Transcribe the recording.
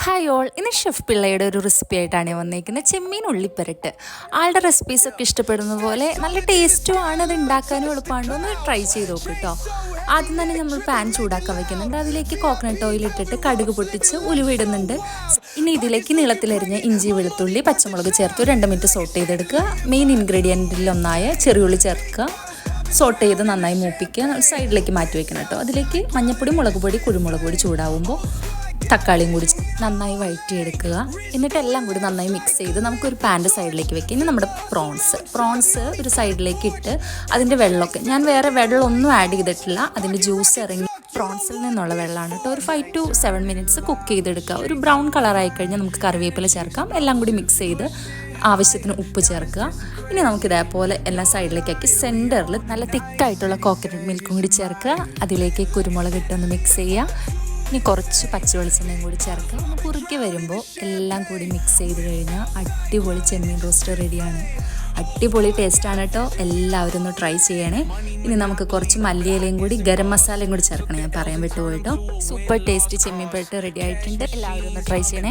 Hi all, ഇന്ന് chef പിള്ളയുടെ ഒരു റെസിപ്പി ആയിട്ടാണ് ഞാൻ വന്നിരിക്കുന്നത്. ചെമ്മീൻ ഉള്ളിപ്പരട്ട്. ആളുടെ റെസിപ്പീസൊക്കെ ഇഷ്ടപ്പെടുന്ന പോലെ നല്ല ടേസ്റ്റുമാണ്, അത് ഉണ്ടാക്കാനും എളുപ്പമാണ്. ഒന്ന് ട്രൈ ചെയ്ത് നോക്കും കേട്ടോ. ആദ്യം തന്നെ നമ്മൾ പാൻ ചൂടാക്കാൻ വയ്ക്കുന്നുണ്ട്. അതിലേക്ക് കോക്കനട്ട് ഓയിൽ ഇട്ടിട്ട് കടുക് പൊട്ടിച്ച് ഉലുവ ഇടുന്നുണ്ട്. ഇനി ഇതിലേക്ക് നീളത്തിലരിഞ്ഞ ഇഞ്ചി, വെളുത്തുള്ളി, പച്ചമുളക് ചേർത്ത് 2 മിനിറ്റ് സോട്ട് ചെയ്തെടുക്കുക. മെയിൻ ഇൻഗ്രീഡിയൻറ്റിലൊന്നായ ചെറിയുള്ളി ചേർക്കുക. സോട്ട് ചെയ്ത് നന്നായി മൂപ്പിക്കുക. സൈഡിലേക്ക് മാറ്റി വയ്ക്കണം കേട്ടോ. അതിലേക്ക് മഞ്ഞൾപ്പൊടി, മുളക് പൊടി, കുരുമുളക് പൊടി ചൂടാവുമ്പോൾ തക്കാളിയും കൂടി നന്നായി വഴറ്റിയെടുക്കുക. എന്നിട്ട് എല്ലാം കൂടി നന്നായി മിക്സ് ചെയ്ത് നമുക്കൊരു പാൻ്റെ സൈഡിലേക്ക് വെക്കുക. ഇനി നമ്മുടെ പ്രോൺസ് ഒരു സൈഡിലേക്ക് ഇട്ട് അതിൻ്റെ വെള്ളമൊക്കെ, ഞാൻ വേറെ വെള്ളമൊന്നും ആഡ് ചെയ്തിട്ടില്ല, അതിൻ്റെ ജ്യൂസ് ഇറങ്ങി പ്രോൺസിൽ നിന്നുള്ള വെള്ളമാണ് കേട്ടോ. ഒരു 5 to 7 മിനിറ്റ്സ് കുക്ക് ചെയ്തെടുക്കുക. ഒരു ബ്രൗൺ കളറായി കഴിഞ്ഞാൽ നമുക്ക് കറിവേപ്പില ചേർക്കാം. എല്ലാം കൂടി മിക്സ് ചെയ്ത് ആവശ്യത്തിന് ഉപ്പ് ചേർക്കുക. ഇനി നമുക്കിതേപോലെ എല്ലാ സൈഡിലേക്കാക്കി സെൻറ്ററിൽ നല്ല തിക്കായിട്ടുള്ള കോക്കനട്ട് മിൽക്കും കൂടി ചേർക്കുക. അതിലേക്ക് കുരുമുളക് ഇട്ടൊന്ന് മിക്സ് ചെയ്യുക. ഇനി കുറച്ച് പച്ചവെളിച്ചെണ്ണയും കൂടി ചേർക്കുക. ഒന്ന് കുറുക്കി വരുമ്പോൾ എല്ലാം കൂടി മിക്സ് ചെയ്ത് കഴിഞ്ഞാൽ അടിപൊളി ചെമ്മീൻ റോസ്റ്റ് റെഡിയാണ്. അടിപൊളി ടേസ്റ്റാണ് കേട്ടോ. എല്ലാവരും ഒന്ന് ട്രൈ ചെയ്യണേ. ഇനി നമുക്ക് കുറച്ച് മല്ലിയിലയും കൂടി ഗരം മസാലയും കൂടി ചേർക്കണം, ഞാൻ പറയാൻ വിട്ടുപോയിട്ടോ. സൂപ്പർ ടേസ്റ്റ് ചെമ്മീൻ പെരട്ട് റെഡി ആയിട്ടുണ്ട്. എല്ലാവരും ഒന്ന് ട്രൈ ചെയ്യണേ.